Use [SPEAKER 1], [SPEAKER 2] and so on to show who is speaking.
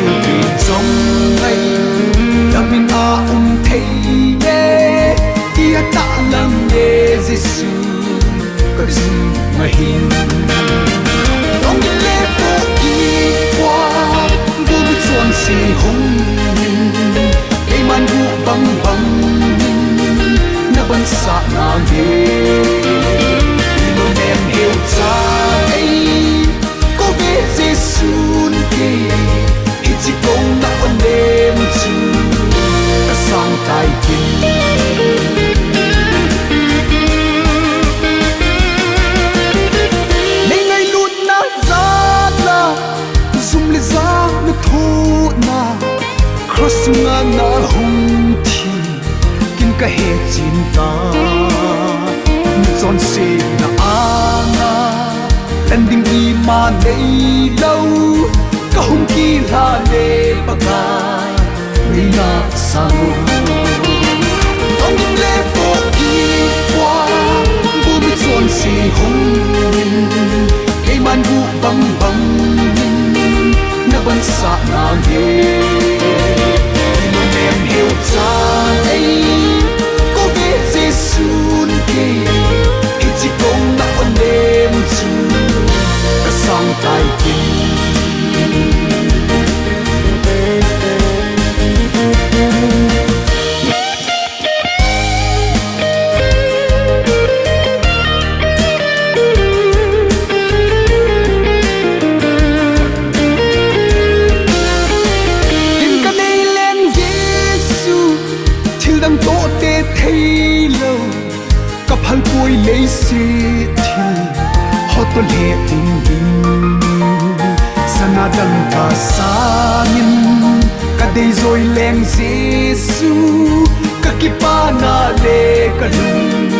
[SPEAKER 1] Giêsu vì trong ngày đã mình thấy nhé kia ta lắng nghe Giêsu có gì mà hình ông đi lễ bộ đi qua vô bị chuồn xì hùng cây man vụ băng băng na bắn xạ na ghê luôn em hiểu ra ấy có biết Giêsu kia ít chỉ công đã ôn đêm chưa ta sang tay kinh lấy ngày luôn na ra là dùng lấy ra nó thu na cross ngang na hùng thì kinh cả hệ chín ta nó giòn xì na anga lần đình đi mà đây đâu cả hùng kỳ là để bạc người na sang ông đi lễ bộ đi qua vô bị giòn xì hùng cây man vụ băng băng na bắn xạ na ghê luôn em hiểu ra ấy có biết Giêsu kia ít chỉ công đã ôn đêm chưa cả sang tay kinh thấy lâu cặp hai bôi lấy xe thì họ tuân hệ tình hình sana đằng cả xa nhìn cả đây rồi lên Giêsu cả kipa na lê cả lùng